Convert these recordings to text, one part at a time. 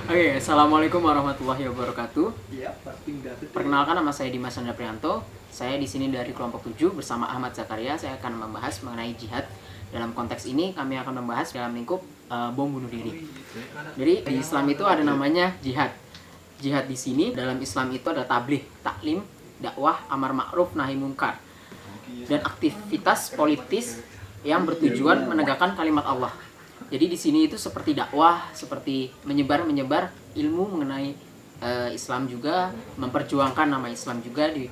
Oke, assalamualaikum warahmatullahi wabarakatuh. Iya, Perkenalkan, nama saya Dimas Chandra Prianto. Saya di sini dari kelompok 7 bersama Ahmad Zakaria. Saya akan membahas mengenai jihad. Dalam konteks ini kami akan membahas dalam lingkup bom bunuh diri. Jadi di Islam itu ada namanya jihad. Jihad di sini dalam Islam itu ada tabligh, taklim, dakwah, amar ma'ruf, nahi mungkar, dan aktivitas politis yang bertujuan menegakkan kalimat Allah. Jadi di sini itu seperti dakwah, seperti menyebar ilmu mengenai Islam juga, memperjuangkan nama Islam juga di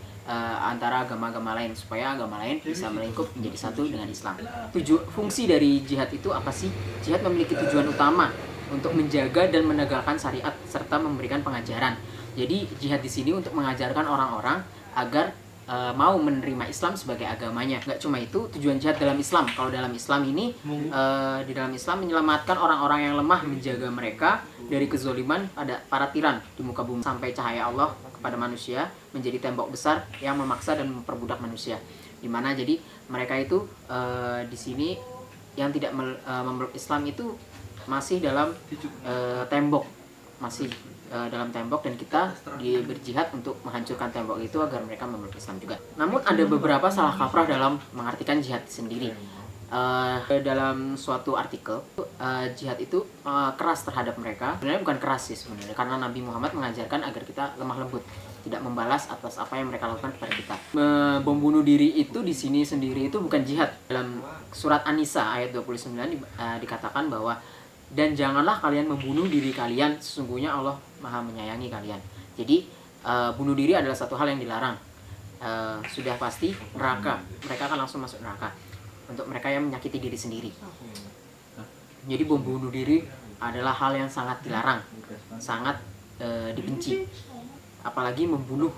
antara agama-agama lain supaya agama lain bisa melingkup menjadi satu dengan Islam. Fungsi dari jihad itu apa sih? Jihad memiliki tujuan utama untuk menjaga dan menegakkan syariat serta memberikan pengajaran. Jadi jihad di sini untuk mengajarkan orang-orang agar mau menerima Islam sebagai agamanya. Nggak cuma itu tujuan jihad dalam Islam. Kalau dalam Islam ini di dalam Islam menyelamatkan orang-orang yang lemah, menjaga mereka dari kezoliman pada para tiran di muka bumi sampai cahaya Allah kepada manusia menjadi tembok besar yang memaksa dan memperbudak manusia. Dimana jadi mereka itu di sini yang tidak memeluk Islam itu masih dalam tembok, masih dalam tembok, dan kita berjihad untuk menghancurkan tembok itu agar mereka memeluk Islam juga. Namun ada beberapa salah kaprah dalam mengartikan jihad sendiri. Dalam suatu artikel jihad itu keras terhadap mereka. Sebenarnya bukan keras sih sebenarnya, karena Nabi Muhammad mengajarkan agar kita lemah lembut, tidak membalas atas apa yang mereka lakukan kepada kita. Bom bunuh diri itu di sini sendiri itu bukan jihad. Dalam surat An-Nisa ayat 29 dikatakan bahwa dan janganlah kalian membunuh diri kalian, sesungguhnya Allah Maha menyayangi kalian. Jadi bunuh diri adalah satu hal yang dilarang. Sudah pasti neraka, mereka akan langsung masuk neraka. Untuk mereka yang menyakiti diri sendiri. Jadi bom bunuh diri adalah hal yang sangat dilarang, sangat dibenci. Apalagi membunuh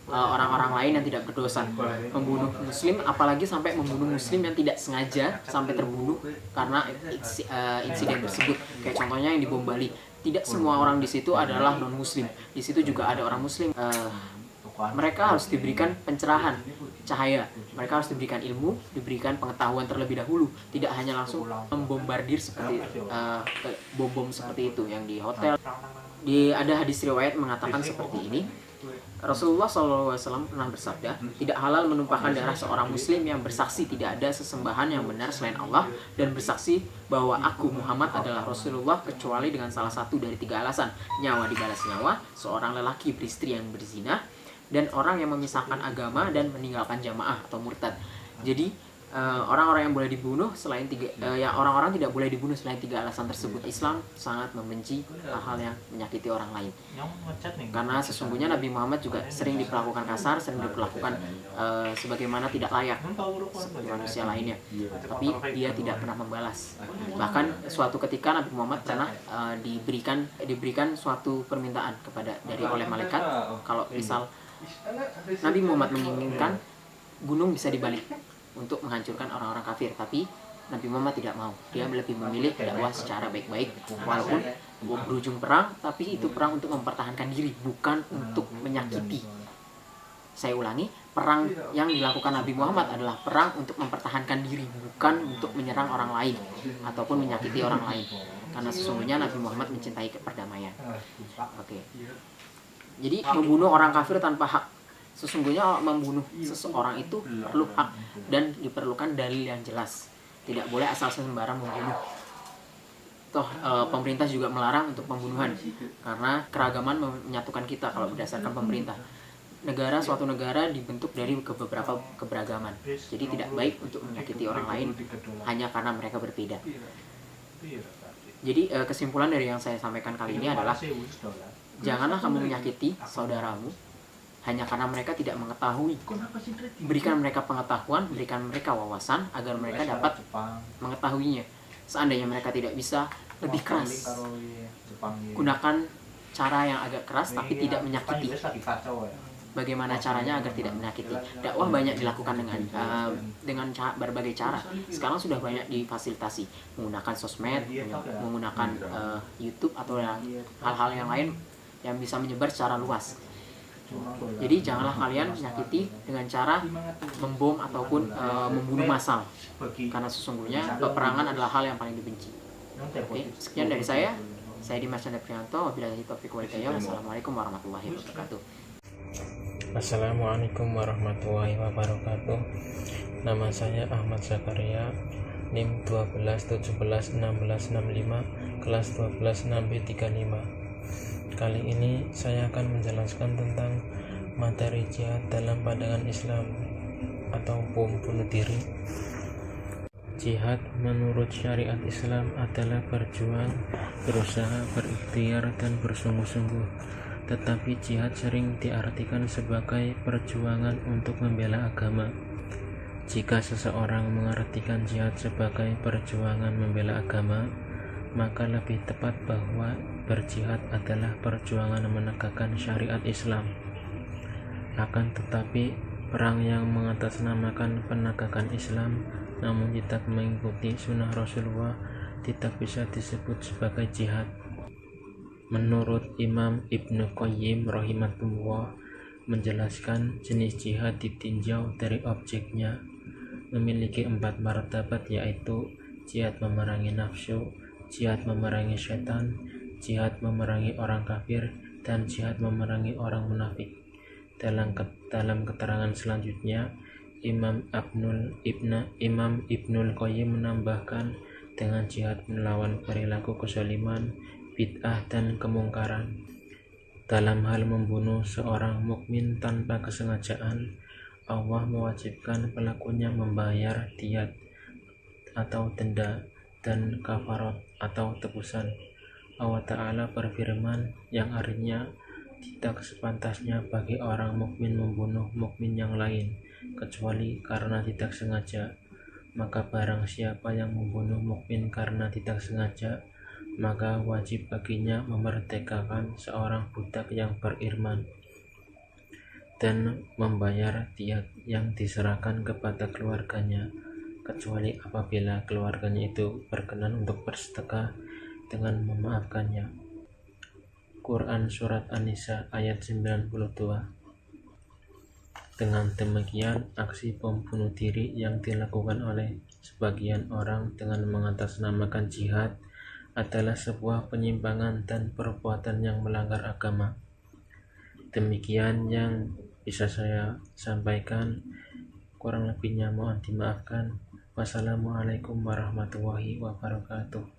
orang-orang lain yang tidak berdosa, membunuh muslim, apalagi sampai membunuh muslim yang tidak sengaja sampai terbunuh karena insiden tersebut. Kayak contohnya yang di bom Bali, tidak semua orang di situ adalah non muslim, di situ juga ada orang muslim. Mereka harus diberikan pencerahan, cahaya, mereka harus diberikan ilmu, diberikan pengetahuan terlebih dahulu, tidak hanya langsung membombardir seperti bom-bom seperti itu yang di hotel. Ada hadis riwayat mengatakan seperti ini. Rasulullah SAW pernah bersabda, tidak halal menumpahkan darah seorang muslim yang bersaksi tidak ada sesembahan yang benar selain Allah dan bersaksi bahwa aku Muhammad adalah Rasulullah kecuali dengan salah satu dari 3 alasan: nyawa dibalas nyawa, seorang lelaki beristri yang berzina, dan orang yang memisahkan agama dan meninggalkan jamaah atau murtad. Jadi orang-orang yang boleh dibunuh selain orang-orang tidak boleh dibunuh selain 3 alasan tersebut. Islam sangat membenci hal-hal yang menyakiti orang lain, karena sesungguhnya Nabi Muhammad juga sering diperlakukan kasar, sering diperlakukan sebagaimana tidak layak seperti manusia lainnya, tapi dia tidak pernah membalas. Bahkan suatu ketika Nabi Muhammad pernah diberikan suatu permintaan oleh malaikat, kalau misal Nabi Muhammad menginginkan gunung bisa dibalik untuk menghancurkan orang-orang kafir, tapi Nabi Muhammad tidak mau. Dia lebih memilih dakwah secara baik-baik, walaupun berujung perang, tapi itu perang untuk mempertahankan diri, bukan untuk menyakiti. Saya ulangi, perang yang dilakukan Nabi Muhammad adalah perang untuk mempertahankan diri, bukan untuk menyerang orang lain ataupun menyakiti orang lain, karena sesungguhnya Nabi Muhammad mencintai perdamaian. Oke. Jadi membunuh orang kafir tanpa hak. Sesungguhnya membunuh seseorang itu perlu hak dan diperlukan dalil yang jelas. Tidak boleh asal sembarang membunuh. Pemerintah juga melarang untuk pembunuhan karena keragaman menyatukan kita kalau berdasarkan pemerintah. Suatu negara dibentuk dari beberapa keberagaman. Jadi tidak baik untuk menyakiti orang lain hanya karena mereka berbeda. Jadi kesimpulan dari yang saya sampaikan kali ini adalah janganlah kamu menyakiti saudaramu hanya karena mereka tidak mengetahui. Berikan mereka pengetahuan, berikan mereka wawasan agar mereka dapat mengetahuinya. Seandainya mereka tidak bisa, lebih keras. Gunakan cara yang agak keras tapi tidak menyakiti. Bagaimana caranya agar tidak menyakiti? Dakwah banyak dilakukan dengan berbagai cara. Sekarang sudah banyak difasilitasi menggunakan sosmed, menggunakan YouTube atau hal-hal yang lain yang bisa menyebar secara luas. Jadi janganlah kalian menyakiti dengan cara membom ataupun membunuh massal, karena sesungguhnya peperangan adalah hal yang paling dibenci. Oke, sekian dari saya. Saya Dimas Chandra Prianto. Wabillahi taufiq wal hidayah. Wassalamualaikum warahmatullahi wabarakatuh. Assalamualaikum warahmatullahi wabarakatuh. Nama saya Ahmad Zakaria, NIM 12171665, kelas 12 6B35. Kali ini saya akan menjelaskan tentang materi jihad dalam pandangan Islam atau bom bunuh diri. Jihad menurut syariat Islam adalah berjuang, berusaha, berikhtiar, dan bersungguh-sungguh. Tetapi jihad sering diartikan sebagai perjuangan untuk membela agama. Jika seseorang mengartikan jihad sebagai perjuangan membela agama, maka lebih tepat bahwa berjihad adalah perjuangan menegakkan syariat Islam. Akan tetapi, perang yang mengatasnamakan penegakan Islam namun tidak mengikuti sunnah Rasulullah tidak bisa disebut sebagai jihad. Menurut Imam Ibnu Qayyim rahimahullah menjelaskan jenis jihad ditinjau dari objeknya, memiliki 4 martabat, yaitu jihad memerangi nafsu, jihad memerangi setan, jihad memerangi orang kafir, dan jihad memerangi orang munafik. Dalam keterangan selanjutnya, Imam Ibnul Qayyim menambahkan dengan jihad melawan perilaku kezaliman, bid'ah, dan kemungkaran. Dalam hal membunuh seorang mukmin tanpa kesengajaan, Allah mewajibkan pelakunya membayar diyat atau denda dan kafarat atau tebusan. Allah Ta'ala berfirman yang artinya tidak sepantasnya bagi orang mukmin membunuh mukmin yang lain kecuali karena tidak sengaja. Maka barang siapa yang membunuh mukmin karena tidak sengaja, maka wajib baginya memerdekakan seorang budak yang beriman dan membayar diyat yang diserahkan kepada keluarganya, kecuali apabila keluarganya itu berkenan untuk bersedekah dengan memaafkannya. Quran Surat An-Nisa ayat 92. Dengan demikian, aksi bom bunuh diri yang dilakukan oleh sebagian orang dengan mengatasnamakan jihad adalah sebuah penyimpangan dan perbuatan yang melanggar agama. Demikian yang bisa saya sampaikan, kurang lebihnya mohon dimaafkan. Wassalamualaikum warahmatullahi wabarakatuh.